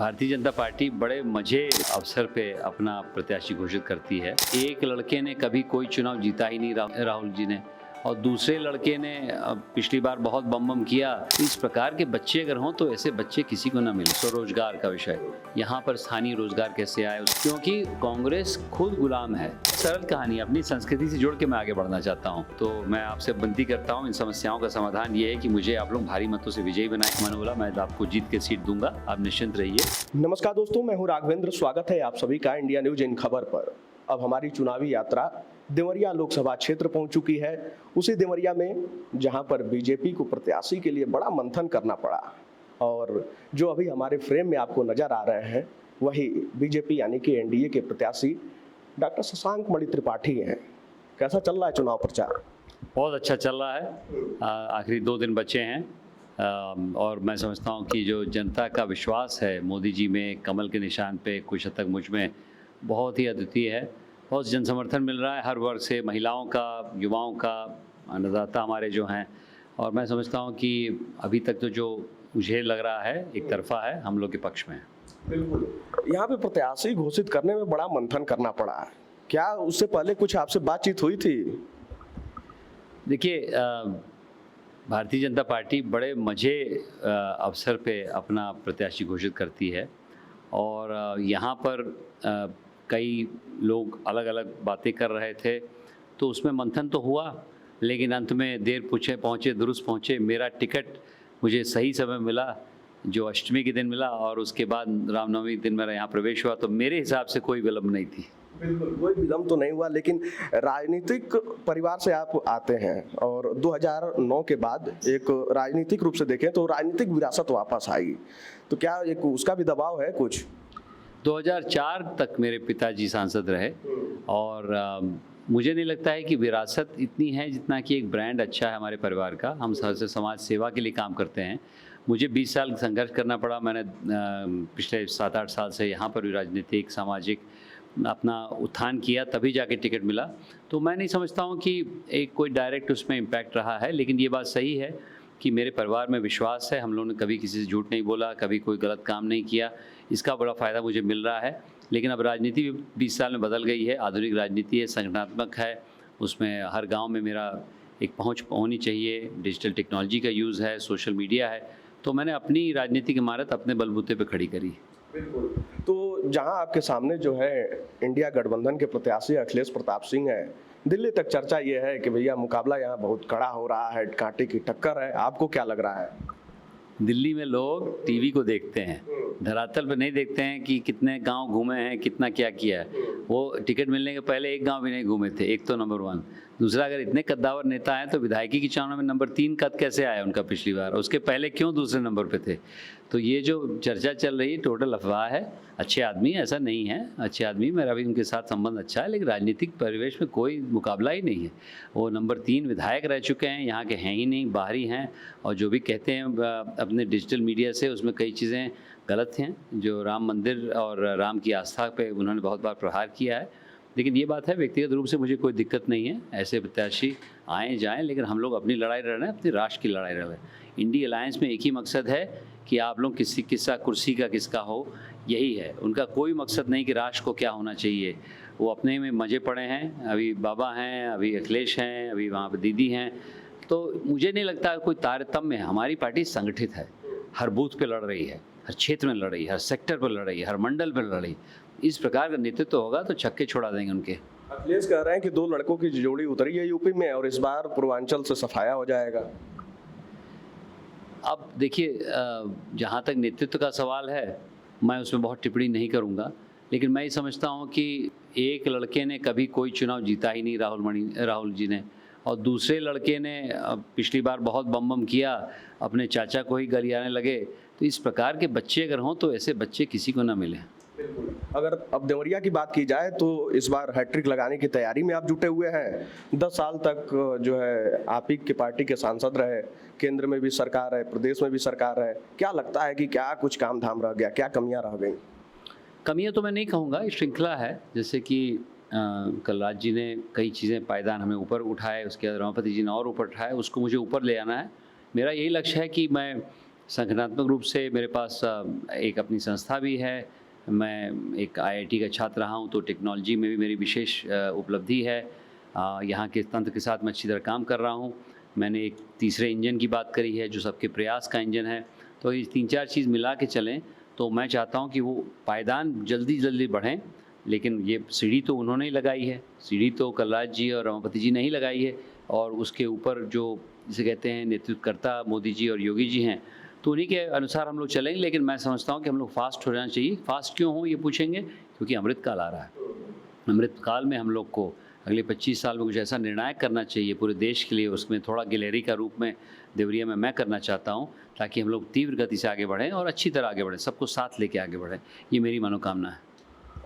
Bharatiya Janata party बड़े मजे अवसर पे अपना प्रत्याशी घोषित करती है। एक लड़के ने कभी कोई चुनाव जीता ही नहीं, राहुल जी ने, और दूसरे लड़के ने पिछली बार बहुत बम बम किया। इस प्रकार के बच्चे अगर हों तो ऐसे बच्चे किसी को ना मिले। स्वरोजगार का विषय, यहाँ पर स्थानीय रोजगार कैसे आए, क्योंकि कांग्रेस खुद गुलाम है। सरल कहानी, अपनी संस्कृति से जोड़ के मैं आगे बढ़ना चाहता हूँ। तो मैं आपसे विनती करता हूँ, इन समस्याओं का समाधान ये है कि मुझे आप लोग भारी मतों से विजयी बनाएं। मैंने बोला मैं आपको जीत के सीट दूंगा, आप निश्चिंत रहिए। नमस्कार दोस्तों, मैं हूं राघवेंद्र। स्वागत है आप सभी का इंडिया न्यूज इन खबर पर। अब हमारी चुनावी यात्रा देवरिया लोकसभा क्षेत्र पहुंच चुकी है। उसी देवरिया में जहां पर बीजेपी को प्रत्याशी के लिए बड़ा मंथन करना पड़ा, और जो अभी हमारे फ्रेम में आपको नजर आ रहे हैं वही बीजेपी यानी कि एनडीए के प्रत्याशी डॉक्टर शशांक मणि त्रिपाठी हैं। कैसा चल रहा है चुनाव प्रचार? बहुत अच्छा चल रहा है। आखिरी 2 दिन बचे हैं, और मैं समझता हूँ कि जो जनता का विश्वास है मोदी जी में, कमल के निशान पे, कुछ हद तक मुझ में, बहुत ही अद्वितीय है। बहुत जन समर्थन मिल रहा है हर वर्ग से, महिलाओं का, युवाओं का, अन्नदाता हमारे जो हैं। और मैं समझता हूँ कि अभी तक तो जो मुझे लग रहा है एक तरफा है, हम लोग के पक्ष में है। बिल्कुल। यहाँ पे प्रत्याशी घोषित करने में बड़ा मंथन करना पड़ा, क्या उससे पहले कुछ आपसे बातचीत हुई थी? देखिए, भारतीय जनता पार्टी बड़े मजे अवसर पे अपना प्रत्याशी घोषित करती है, और यहाँ पर कई लोग अलग अलग बातें कर रहे थे, तो उसमें मंथन तो हुआ, लेकिन अंत में देर पूछे पहुँचे दुरुस्त पहुँचे। मेरा टिकट मुझे सही समय मिला, जो अष्टमी के दिन मिला, और उसके बाद रामनवमी के दिन मेरा यहाँ प्रवेश हुआ, तो मेरे हिसाब से कोई विलम्ब नहीं थी। बिल्कुल, कोई विलम्ब तो नहीं हुआ, लेकिन राजनीतिक परिवार से आप आते हैं और 2009 के बाद एक राजनीतिक रूप से देखें तो राजनीतिक विरासत वापस आई, तो क्या एक उसका भी दबाव है कुछ? 2004 तक मेरे पिताजी सांसद रहे, और मुझे नहीं लगता है कि विरासत इतनी है जितना कि एक ब्रांड अच्छा है हमारे परिवार का। हम समाज सेवा के लिए काम करते हैं। मुझे 20 साल संघर्ष करना पड़ा। मैंने पिछले 7-8 साल से यहाँ पर भी राजनीतिक सामाजिक अपना उत्थान किया, तभी जाके टिकट मिला। तो मैं नहीं समझता हूँ कि एक कोई डायरेक्ट उसमें इम्पैक्ट रहा है, लेकिन ये बात सही है कि मेरे परिवार में विश्वास है। हम लोगों ने कभी किसी से झूठ नहीं बोला, कभी कोई गलत काम नहीं किया। इसका बड़ा फ़ायदा मुझे मिल रहा है। लेकिन अब राजनीति भी 20 साल में बदल गई है, आधुनिक राजनीति है, संगठनात्मक है। उसमें हर गांव में मेरा एक पहुंच होनी चाहिए, डिजिटल टेक्नोलॉजी का यूज़ है, सोशल मीडिया है। तो मैंने अपनी राजनीतिक इमारत अपने बलबूते पे खड़ी करी। बिल्कुल। तो जहां आपके सामने जो है इंडिया गठबंधन के प्रत्याशी अखिलेश प्रताप सिंह है, दिल्ली तक चर्चा ये है कि भैया मुकाबला यहाँ बहुत कड़ा हो रहा है, कांटे की टक्कर है। आपको क्या लग रहा है? दिल्ली में लोग टीवी को देखते हैं, धरातल पर नहीं देखते हैं कि कितने गांव घूमे हैं, कितना क्या किया है। वो टिकट मिलने के पहले एक गांव भी नहीं घूमे थे, एक तो नंबर 1। दूसरा, अगर इतने कद्दावर नेता हैं तो विधायकी की चुनाव में नंबर 3 कद कैसे आया उनका पिछली बार? उसके पहले क्यों दूसरे नंबर पे थे? तो ये जो चर्चा चल रही है टोटल अफवाह है। अच्छे आदमी, ऐसा नहीं है, अच्छे आदमी, मेरा भी उनके साथ संबंध अच्छा है, लेकिन राजनीतिक परिवेश में कोई मुकाबला ही नहीं है। वो नंबर 3 विधायक रह चुके हैं, यहाँ के हैं ही नहीं, बाहरी हैं। और जो भी कहते हैं अपने डिजिटल मीडिया से, उसमें कई चीज़ें गलत हैं। जो राम मंदिर और राम की आस्था पे उन्होंने बहुत बार प्रहार किया है। लेकिन ये बात है, व्यक्तिगत रूप से मुझे कोई दिक्कत नहीं है, ऐसे प्रत्याशी आएँ जाएँ, लेकिन हम लोग अपनी लड़ाई लड़ रहे हैं, अपने राष्ट्र की लड़ाई लड़ रहे हैं। इंडी अलायंस में एक ही मकसद है कि आप लोग किसका कुर्सी का किसका हो, यही है उनका। कोई मकसद नहीं कि राष्ट्र को क्या होना चाहिए। वो अपने में मज़े पड़े हैं। अभी बाबा हैं, अभी अखिलेश हैं, अभी वहाँ पर दीदी हैं। तो मुझे नहीं लगता कोई तारतम्य है। हमारी पार्टी संगठित है, हर बूथ पे लड़ रही है, हर क्षेत्र में लड़ रही है, हर सेक्टर पर लड़ रही है, हर मंडल पर लड़ रही है। इस प्रकार का नेतृत्व होगा तो छक्के छोड़ा देंगे उनके। अखिलेश कह रहे हैं कि 2 लड़कों की जोड़ी उतरी है यूपी में और इस बार पूर्वांचल से सफाया हो जाएगा। अब देखिए, जहाँ तक नेतृत्व का सवाल है, मैं उसमें बहुत टिप्पणी नहीं करूँगा, लेकिन मैं ये समझता हूँ कि एक लड़के ने कभी कोई चुनाव जीता ही नहीं, राहुल जी ने, और दूसरे लड़के ने पिछली बार बहुत बम बम किया, अपने चाचा को ही गरियाने लगे। तो इस प्रकार के बच्चे अगर हों तो ऐसे बच्चे किसी को ना मिले। बिल्कुल। अगर अब देवरिया की बात की जाए तो इस बार हैट्रिक लगाने की तैयारी में आप जुटे हुए हैं। 10 साल तक जो है आप ही की पार्टी के सांसद रहे, केंद्र में भी सरकार है, प्रदेश में भी सरकार है। क्या लगता है कि क्या कुछ काम धाम रह गया, क्या कमियां रह गई? कमियां तो मैं नहीं कहूँगा, श्रृंखला है। जैसे कि कलराज जी ने कई चीज़ें, पायदान हमें ऊपर उठाए, उसके बाद रमापति जी ने और ऊपर उठाए, उसको मुझे ऊपर ले आना है। मेरा यही लक्ष्य है कि मैं संगठनात्मक रूप से मेरे पास एक अपनी संस्था भी है। मैं एक IIT का छात्र रहा हूँ, तो टेक्नोलॉजी में भी मेरी विशेष उपलब्धि है। यहाँ के तंत्र के साथ मैं अच्छी तरह काम कर रहा हूँ। मैंने एक तीसरे इंजन की बात करी है जो सबके प्रयास का इंजन है। तो ये 3-4 चीज़ मिला के चलें तो मैं चाहता हूँ कि वो पायदान जल्दी बढ़ें। लेकिन ये सीढ़ी तो उन्होंने ही लगाई है, सीढ़ी तो कलराज जी और रमापति जी ने ही लगाई है, और उसके ऊपर जो जिसे कहते हैं नेतृत्वकर्ता मोदी जी और योगी जी हैं, तो उन्हीं के अनुसार हम लोग चलेंगे। लेकिन मैं समझता हूँ कि हम लोग फास्ट हो जाना चाहिए। फास्ट क्यों हो ये पूछेंगे, क्योंकि अमृत काल आ रहा है। अमृत काल में हम लोग को अगले 25 साल में कुछ ऐसा निर्णायक करना चाहिए पूरे देश के लिए। उसमें थोड़ा गिलहरी का रूप में देवरिया में मैं करना चाहता हूँ, ताकि हम लोग तीव्र गति से आगे बढ़ें और अच्छी तरह आगे बढ़ें, सबको साथ लेके आगे बढ़ें। ये मेरी मनोकामना है।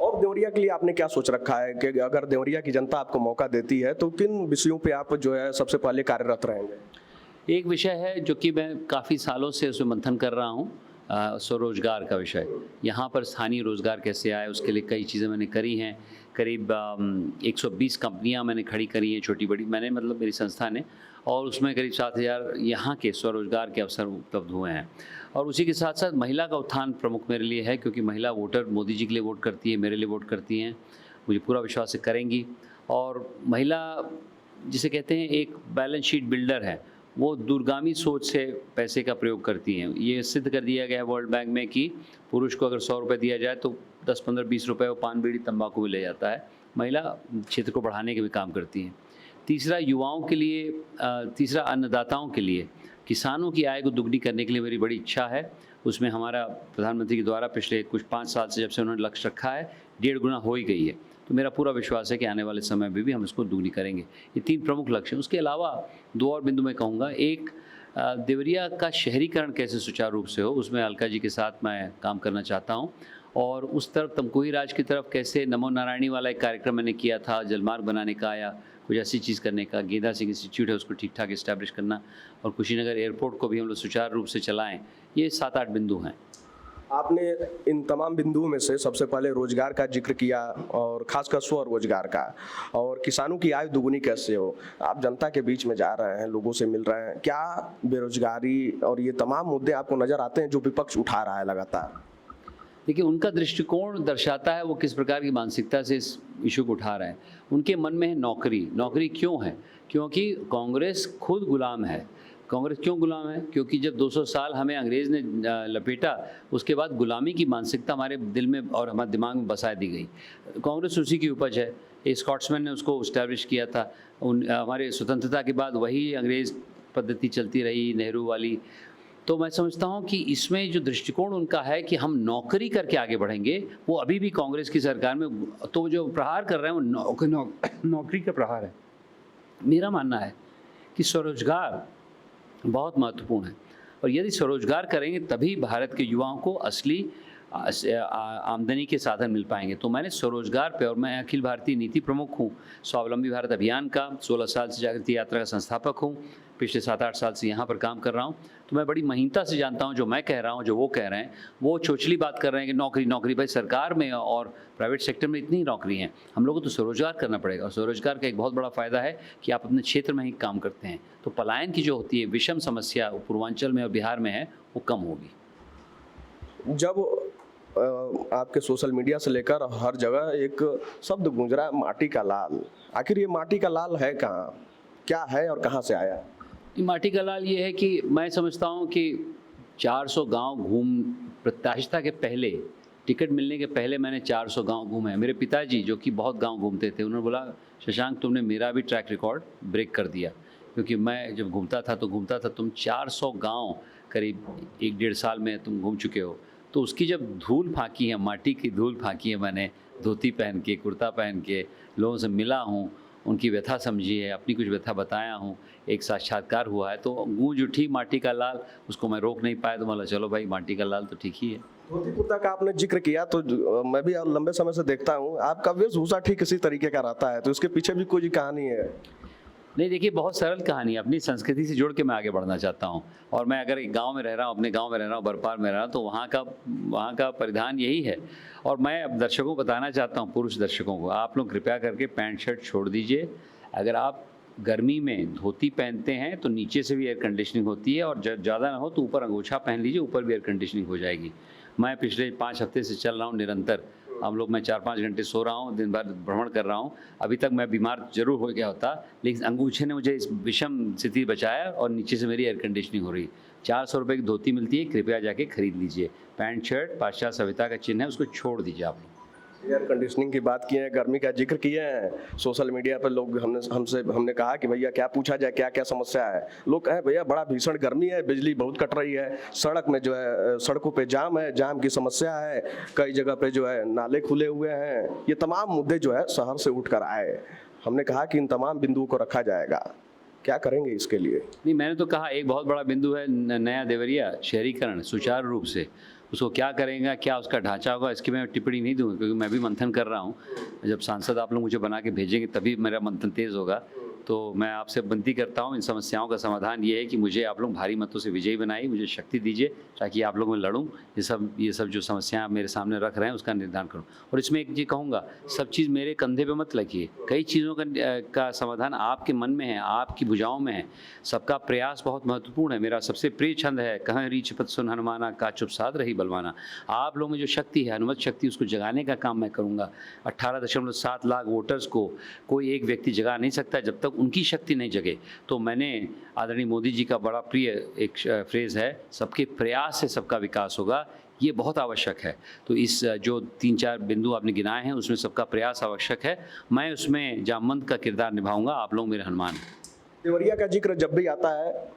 और देवरिया के लिए आपने क्या सोच रखा है कि अगर देवरिया की जनता आपको मौका देती है तो किन विषयों पे आप जो है सबसे पहले कार्यरत रहेंगे? एक विषय है जो कि मैं काफ़ी सालों से उसमें मंथन कर रहा हूँ, स्वरोजगार का विषय। यहाँ पर स्थानीय रोजगार कैसे आए, उसके लिए कई चीज़ें मैंने करी हैं। करीब 120 कंपनियाँ मैंने खड़ी करी हैं, छोटी बड़ी, मैंने मतलब मेरी संस्था ने, और उसमें करीब 7,000 यहाँ के स्वरोजगार के अवसर उपलब्ध हुए हैं। और उसी के साथ साथ महिला का उत्थान प्रमुख मेरे लिए है, क्योंकि महिला वोटर मोदी जी के लिए वोट करती है, मेरे लिए वोट करती हैं, मुझे पूरा विश्वास है करेंगी। और महिला जिसे कहते हैं एक बैलेंस शीट बिल्डर है, वो दूरगामी सोच से पैसे का प्रयोग करती हैं। ये सिद्ध कर दिया गया है वर्ल्ड बैंक में कि पुरुष को अगर 100 रुपये दिया जाए तो 10, 15, 20 रुपये वो पान बीड़ी तंबाकू भी ले जाता है। महिला क्षेत्र को बढ़ाने के भी काम करती हैं। तीसरा युवाओं के लिए, तीसरा अन्नदाताओं के लिए, किसानों की आय को दुगनी करने के लिए मेरी बड़ी इच्छा है। उसमें हमारा प्रधानमंत्री के द्वारा पिछले कुछ 5 साल से जब से उन्होंने लक्ष्य रखा है, 1.5 गुना हो ही गई है। तो मेरा पूरा विश्वास है कि आने वाले समय में भी हम इसको दुगनी करेंगे। ये 3 प्रमुख लक्ष्य हैं। उसके अलावा 2 और बिंदु मैं कहूँगा। एक, देवरिया का शहरीकरण कैसे सुचारू रूप से हो, उसमें अलका जी के साथ मैं काम करना चाहता हूँ। और उस तरफ तमकुही राज की तरफ कैसे नमो नारायणी वाला एक कार्यक्रम मैंने किया था, जलमार्ग बनाने का या कुछ ऐसी चीज़ करने का। गेंदा सिंह इंस्टीट्यूट है, उसको ठीक ठाक इस्टेब्लिश करना, और कुशीनगर एयरपोर्ट को भी हम लोग सुचारू रूप से चलाएँ। ये 7-8 बिंदु हैं। आपने इन तमाम बिंदुओं में से सबसे पहले रोजगार का जिक्र किया, और खासकर स्वरोजगार का, और किसानों की आय दुगुनी कैसे हो। आप जनता के बीच में जा रहे हैं, लोगों से मिल रहे हैं, क्या बेरोजगारी और ये तमाम मुद्दे आपको नजर आते हैं जो विपक्ष उठा रहा है लगातार? देखिए, उनका दृष्टिकोण दर्शाता है वो किस प्रकार की मानसिकता से इस इशू को उठा रहे हैं। उनके मन में है नौकरी। नौकरी क्यों है? क्योंकि कांग्रेस खुद गुलाम है। कांग्रेस क्यों गुलाम है? क्योंकि जब 200 साल हमें अंग्रेज़ ने लपेटा, उसके बाद गुलामी की मानसिकता हमारे दिल में और हमारे दिमाग में बसा दी गई। कांग्रेस उसी की उपज है। एक स्कॉट्समैन ने उसको इस्टेब्लिश किया था। हमारे स्वतंत्रता के बाद वही अंग्रेज़ पद्धति चलती रही, नेहरू वाली। तो मैं समझता हूँ कि इसमें जो दृष्टिकोण उनका है कि हम नौकरी करके आगे बढ़ेंगे, वो अभी भी कांग्रेस की सरकार में तो जो प्रहार कर रहे हैं वो नौकरी का प्रहार है। मेरा मानना है कि स्वरोजगार बहुत महत्वपूर्ण है, और यदि स्वरोजगार करेंगे तभी भारत के युवाओं को असली आमदनी के साधन मिल पाएंगे। तो मैंने स्वरोजगार पे, और मैं अखिल भारतीय नीति प्रमुख हूँ स्वावलंबी भारत अभियान का, 16 साल से जागृति यात्रा का संस्थापक हूँ, पिछले 7-8 साल से यहाँ पर काम कर रहा हूँ। तो मैं बड़ी महीनता से जानता हूँ जो मैं कह रहा हूँ, जो वो कह रहे हैं, वो चोचली बात कर रहे हैं कि नौकरी नौकरी। भाई, सरकार में और प्राइवेट सेक्टर में इतनी नौकरी हैं, हम लोगों को तो स्वरोजगार करना पड़ेगा। और स्वरोजगार का एक बहुत बड़ा फ़ायदा है कि आप अपने क्षेत्र में ही काम करते हैं, तो पलायन की जो होती है विषम समस्या पूर्वांचल में और बिहार में है, वो कम होगी। जब आपके सोशल मीडिया से लेकर हर जगह एक शब्द गूंज रहा है, माटी का लाल। आखिर ये माटी का लाल है कहाँ, क्या है और कहाँ से आया? माटी का लाल ये है कि मैं समझता हूँ कि 400 गांव घूम, प्रत्याशिता के पहले, टिकट मिलने के पहले मैंने 400 गांव घूमे हैं। मेरे पिताजी जो कि बहुत गांव घूमते थे, उन्होंने बोला, शशांक तुमने मेरा भी ट्रैक रिकॉर्ड ब्रेक कर दिया, क्योंकि मैं जब घूमता था तुम 400 गांव करीब 1-1.5 साल में तुम घूम चुके हो। तो उसकी जब धूल फाँकी है, माटी की धूल फाँकी है मैंने, धोती पहन के, कुर्ता पहन के लोगों से मिला हूँ, उनकी व्यथा समझी है, अपनी कुछ व्यथा बताया हूँ, एक साक्षात्कार हुआ है, तो गूंज उठी माटी का लाल। उसको मैं रोक नहीं पाया, तो बोला चलो भाई, माटी का लाल तो ठीक ही है। धोती कुर्ता का आपने जिक्र किया, तो मैं भी लंबे समय से देखता हूँ आपका वेशभूषा ठीक इसी तरीके का रहता है, तो इसके पीछे भी कोई कहानी है? नहीं, देखिए, बहुत सरल कहानी है। अपनी संस्कृति से जुड़ के मैं आगे बढ़ना चाहता हूँ। और मैं अगर एक गांव में रह रहा हूँ, अपने गांव में रह रहा हूँ, बरपार में रह रहा हूँ, तो वहाँ का परिधान यही है। और मैं अब दर्शकों को बताना चाहता हूँ, पुरुष दर्शकों को, आप लोग कृपया करके पैंट शर्ट छोड़ दीजिए। अगर आप गर्मी में धोती पहनते हैं तो नीचे से भी एयर कंडीशनिंग होती है, और ज़्यादा ना हो तो ऊपर अंगोछा पहन लीजिए, ऊपर भी एयर कंडीशनिंग हो जाएगी। मैं पिछले 5 हफ्ते से चल रहा हूँ निरंतर। हम लोग मैं 4-5 घंटे सो रहा हूँ, दिन भर भ्रमण कर रहा हूँ। अभी तक मैं बीमार ज़रूर हो गया होता, लेकिन अंगूछे ने मुझे इस विषम स्थिति बचाया और नीचे से मेरी एयर कंडीशनिंग हो रही। 400 रुपये की धोती मिलती है, कृपया जाके खरीद लीजिए। पैंट शर्ट पाश्चात्य सभ्यता का चिन्ह है, उसको छोड़ दीजिए आप लोग। एयर कंडीशनिंग की बात किए हैं, गर्मी का जिक्र किए हैं। सोशल मीडिया पर लोग हमने कहा कि भैया क्या पूछा जाए, क्या क्या समस्या है। लोग कहें भैया बड़ा भीषण गर्मी है, बिजली बहुत कट रही है, सड़क में जो है सड़कों पे जाम है, जाम की समस्या है, कई जगह पे जो है नाले खुले हुए हैं। ये तमाम मुद्दे जो है शहर से उठ कर आए। हमने कहा कि इन तमाम बिंदुओं को रखा जाएगा, क्या करेंगे इसके लिए? नहीं, मैंने तो कहा एक बहुत बड़ा बिंदु है नया देवरिया शहरीकरण सुचारू रूप से। उसको क्या करेंगे, क्या उसका ढांचा होगा, इसकी मैं टिप्पणी नहीं दूंगा, क्योंकि मैं भी मंथन कर रहा हूँ। जब सांसद आप लोग मुझे बना के भेजेंगे तभी मेरा मंथन तेज़ होगा। तो मैं आपसे विनती करता हूँ, इन समस्याओं का समाधान ये है कि मुझे आप लोग भारी मतों से विजयी बनाइए, मुझे शक्ति दीजिए ताकि आप लोगों में लड़ूँ। ये सब जो समस्याएं आप मेरे सामने रख रहे हैं उसका निर्धारण करूँ। और इसमें एक चीज़ कहूँगा, सब चीज़ मेरे कंधे पे मत लगिए। कई चीज़ों का समाधान आपके मन में है, आपकी भुजाओं में है। सबका प्रयास बहुत महत्वपूर्ण है। मेरा सबसे प्रिय छंद है, कहाँ रीछ पत सुन हनुमाना, का चुप साध रही बलवाना। आप लोगों में जो शक्ति है, अनुमत शक्ति, उसको जगाने का काम मैं करूँगा। 18.7 लाख वोटर्स को कोई एक व्यक्ति जगा नहीं सकता जब तक उनकी शक्ति नहीं जगे। तो मैंने आदरणीय मोदी जी का बड़ा प्रिय एक फ्रेज़ है, सबके प्रयास से सबका विकास होगा। ये बहुत आवश्यक है। तो इस जो 3-4 बिंदु आपने गिनाए हैं उसमें सबका प्रयास आवश्यक है। मैं उसमें जामवंत का किरदार निभाऊंगा। आप लोग मेरे हनुमान हैं। देवरिया का जिक्र जब भी आता है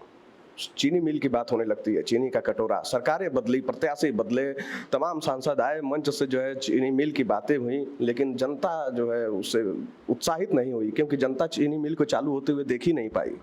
चीनी मिल की बात होने लगती है, चीनी का कटोरा। सरकारें बदली, प्रत्याशी बदले, तमाम सांसद आए, मंच से जो है चीनी मिल की बातें हुई, लेकिन जनता जो है उससे उत्साहित नहीं हुई, क्योंकि जनता चीनी मिल को चालू होते हुए देख ही नहीं पाई।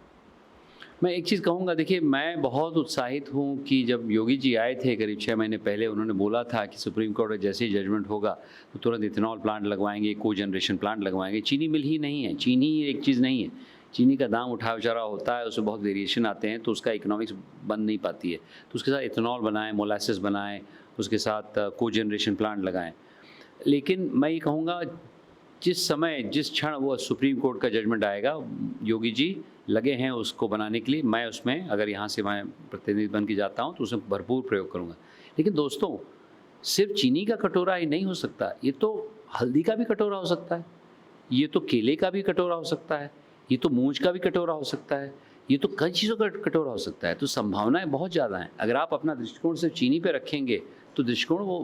मैं एक चीज़ कहूँगा, देखिए मैं बहुत उत्साहित हूँ कि जब योगी जी आए थे करीब 6 महीने पहले, उन्होंने बोला था कि सुप्रीम कोर्ट में जैसे ही जजमेंट होगा तो तुरंत इथेनॉल प्लांट लगवाएंगे, को जनरेशन प्लांट लगवाएंगे। चीनी मिल ही नहीं है, चीनी एक चीज़ नहीं है। चीनी का दाम उठा उचरा होता है, उसमें बहुत वेरिएशन आते हैं, तो उसका इकोनॉमिक्स बन नहीं पाती है। तो उसके साथ इथेनॉल बनाएं, मोलासेस बनाएं, उसके साथ को जनरेशन प्लांट लगाएं। लेकिन मैं ये कहूँगा, जिस समय जिस क्षण वो सुप्रीम कोर्ट का जजमेंट आएगा, योगी जी लगे हैं उसको बनाने के लिए। मैं उसमें अगर यहाँ से मैं प्रतिनिधि बन के जाता हूँ तो उसमें भरपूर प्रयोग करूँगा। लेकिन दोस्तों, सिर्फ चीनी का कटोरा ही नहीं हो सकता, ये तो हल्दी का भी कटोरा हो सकता है, ये तो केले का भी कटोरा हो सकता है, ये तो मूंज का भी कटोरा हो सकता है, ये तो कई चीज़ों का कटोरा हो सकता है। तो संभावनाएं बहुत ज़्यादा हैं। अगर आप अपना दृष्टिकोण सिर्फ चीनी पे रखेंगे तो दृष्टिकोण वो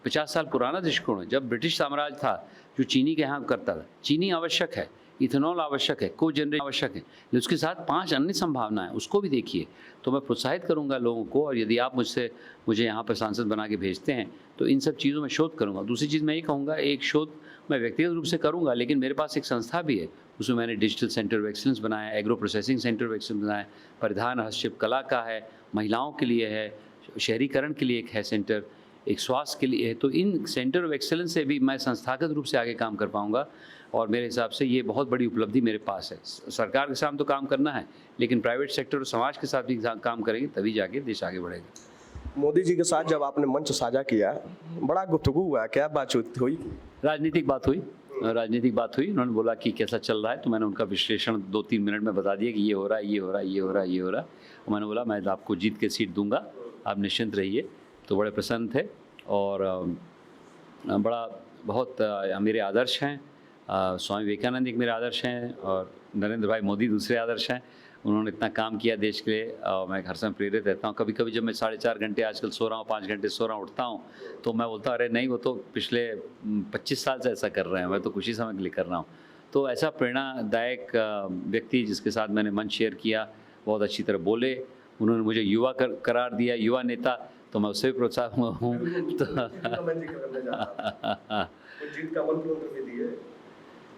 50 साल पुराना दृष्टिकोण है। जब ब्रिटिश साम्राज्य था जो चीनी के यहाँ करता था। चीनी आवश्यक है, इथेनॉल आवश्यक है, को जनरेशन आवश्यक है, लेकिन उसके साथ 5 अन्य संभावनाएं, उसको भी देखिए। तो मैं प्रोत्साहित करूंगा लोगों को, और यदि आप मुझे यहाँ पर सांसद बना के भेजते हैं तो इन सब चीज़ों में शोध करूंगा। दूसरी चीज़ मैं ये कहूँगा, एक शोध मैं व्यक्तिगत रूप से करूंगा, लेकिन मेरे पास एक संस्था भी है, उसमें मैंने डिजिटल सेंटर ऑफ एक्सीलेंस बनाया, agro processing centre of excellence बनाया, परिधान हस्तशिल्प कला का है, महिलाओं के लिए है, शहरीकरण के लिए एक है सेंटर, एक स्वास्थ्य के लिए है। तो इन सेंटर ऑफ एक्सेलेंस से भी मैं संस्थागत रूप से आगे काम कर पाऊंगा, और मेरे हिसाब से ये बहुत बड़ी उपलब्धि मेरे पास है। सरकार के साथ तो काम करना है, लेकिन प्राइवेट सेक्टर और समाज के साथ भी काम करेंगे तभी जाके देश आगे बढ़ेगा। मोदी जी के साथ जब आपने मंच साझा किया, बड़ा गुफ्तगू हुआ, क्या बातचीत हुई? राजनीतिक बात हुई। उन्होंने बोला कि कैसा चल रहा है, तो मैंने उनका विश्लेषण 2-3 मिनट में बता दिया कि ये हो रहा है, ये हो रहा है, ये हो रहा है, ये हो रहा है। और मैंने बोला मैं आपको जीत के सीट दूंगा, आप निश्चिंत रहिए। तो बड़े प्रसन्न थे, और बहुत मेरे आदर्श हैं। स्वामी विवेकानंद एक मेरे आदर्श हैं, और नरेंद्र भाई मोदी दूसरे आदर्श हैं। उन्होंने इतना काम किया देश के लिए, और मैं हर समय प्रेरित रहता हूँ। कभी कभी जब मैं 4.5 घंटे आजकल सो रहा हूँ, 5 घंटे सो रहा हूँ, उठता हूँ, तो मैं बोलता हूँ अरे नहीं, वो तो पिछले 25 साल से ऐसा कर रहे हैं, मैं तो कुछ ही समय के लिए कर रहा हूँ। तो ऐसा प्रेरणादायक व्यक्ति जिसके साथ मैंने मंच शेयर किया, बहुत अच्छी तरह बोले, उन्होंने मुझे युवा करार दिया, युवा नेता, तो मैं उससे भी प्रोत्साहित हूँ।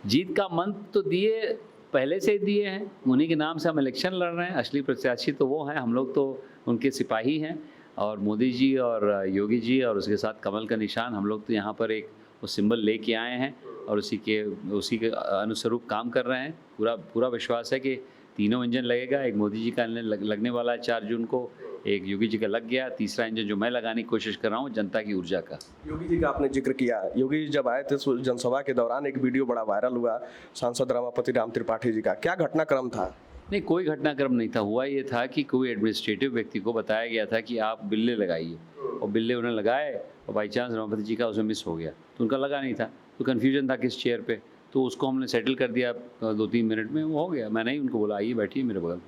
जीत का मंत्र तो दिए, पहले से ही दिए हैं, उन्हीं के नाम से हम इलेक्शन लड़ रहे हैं। असली प्रत्याशी तो वो हैं, हम लोग तो उनके सिपाही हैं। और मोदी जी और योगी जी और उसके साथ कमल का निशान, हम लोग तो यहाँ पर एक वो सिंबल लेके आए हैं, और उसी के अनुस्वरूप काम कर रहे हैं। पूरा विश्वास है कि तीनों इंजन लगेगा। एक मोदी जी का लगने वाला है 4 जून को, एक योगी जी का लग गया, तीसरा इंजन जो मैं लगाने की कोशिश कर रहा हूँ जनता की ऊर्जा का। योगी जी का आपने जिक्र किया, योगी जी जब आए थे तो जनसभा के दौरान एक वीडियो बड़ा वायरल हुआ सांसद रमापति राम त्रिपाठी जी का, क्या घटनाक्रम था? नहीं, कोई घटनाक्रम नहीं था। हुआ ये था कि कोई एडमिनिस्ट्रेटिव व्यक्ति को बताया गया था कि आप बिल्ले लगाइए, और बिल्ले उन्होंने लगाए और बाई चांस रमापति जी का उसमें मिस हो गया, तो उनका लगा नहीं था, तो कन्फ्यूजन था किस चेयर पे, तो उसको हमने सेटल कर दिया 2-3 मिनट में, वो हो गया। मैंने ही उनको बोला आइए बैठिए मेरे बगल।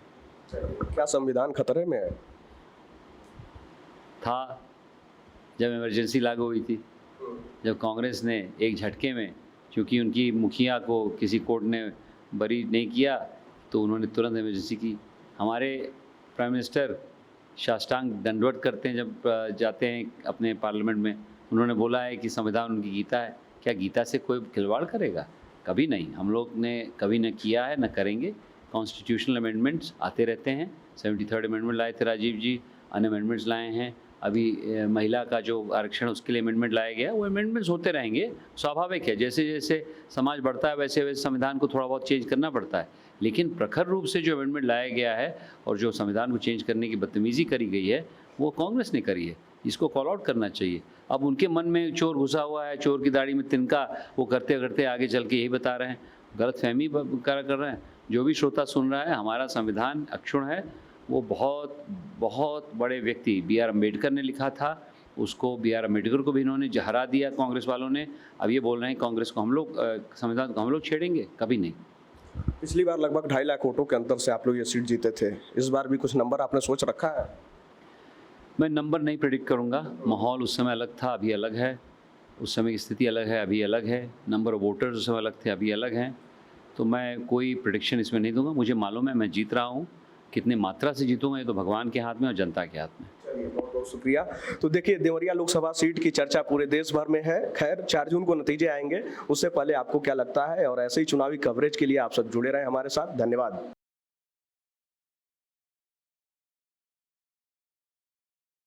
क्या संविधान खतरे में है? था जब इमरजेंसी लागू हुई थी, जब कांग्रेस ने एक झटके में, क्योंकि उनकी मुखिया को किसी कोर्ट ने बरी नहीं किया, तो उन्होंने तुरंत इमरजेंसी की। हमारे प्राइम मिनिस्टर साष्टांग दंडवत करते हैं जब जाते हैं अपने पार्लियामेंट में, उन्होंने बोला है कि संविधान उनकी गीता है। क्या गीता से कोई खिलवाड़ करेगा? कभी नहीं। हम लोग ने कभी न किया है न करेंगे। कॉन्स्टिट्यूशनल अमेंडमेंट्स आते रहते हैं। 73rd अमेंडमेंट लाए थे राजीव जी, अन्य अमेंडमेंट्स लाए हैं। अभी महिला का जो आरक्षण उसके लिए अमेंडमेंट लाया गया, वो अमेंडमेंट्स होते रहेंगे, स्वाभाविक है। जैसे जैसे समाज बढ़ता है वैसे वैसे संविधान को थोड़ा बहुत चेंज करना पड़ता है, लेकिन प्रखर रूप से जो अमेंडमेंट लाया गया है और जो संविधान को चेंज करने की बदतमीजी करी गई है, वो कांग्रेस ने करी है। इसको कॉल आउट करना चाहिए। अब उनके मन में चोर घुसा हुआ है, चोर की दाढ़ी में तिनका, वो करते करते आगे चल के यही बता रहे हैं, गलतफहमी कर रहे हैं। जो भी श्रोता सुन रहा है, हमारा संविधान अक्षुण है। वो बहुत बहुत बड़े व्यक्ति B.R. अम्बेडकर ने लिखा था, उसको B.R. अम्बेडकर को भी इन्होंने हरा दिया कांग्रेस वालों ने। अब ये बोल रहे हैं कांग्रेस को हम लोग संविधान को हम लोग छेड़ेंगे, कभी नहीं। पिछली बार लगभग 2.5 लाख वोटों के अंतर से आप लोग ये सीट जीते थे, इस बार भी कुछ नंबर आपने सोच रखा है? मैं नंबर नहीं प्रेडिक्ट करूंगा। माहौल उस समय अलग था, अभी अलग है। उस समय की स्थिति अलग है, अभी अलग है। नंबर ऑफ वोटर्स उस समय अलग थे, अभी अलग हैं। तो मैं कोई प्रेडिक्शन इसमें नहीं दूंगा। मुझे मालूम है मैं जीत रहा हूँ। कितनी मात्रा से जीतूंगा ये तो भगवान के हाथ में और जनता के हाथ में। चलिए, बहुत बहुत शुक्रिया। तो देखिए, देवरिया लोकसभा सीट की चर्चा पूरे देश भर में है। खैर 4 जून को नतीजे आएंगे, उससे पहले आपको क्या लगता है, और ऐसे ही चुनावी कवरेज के लिए आप सब जुड़े रहें हमारे साथ। धन्यवाद।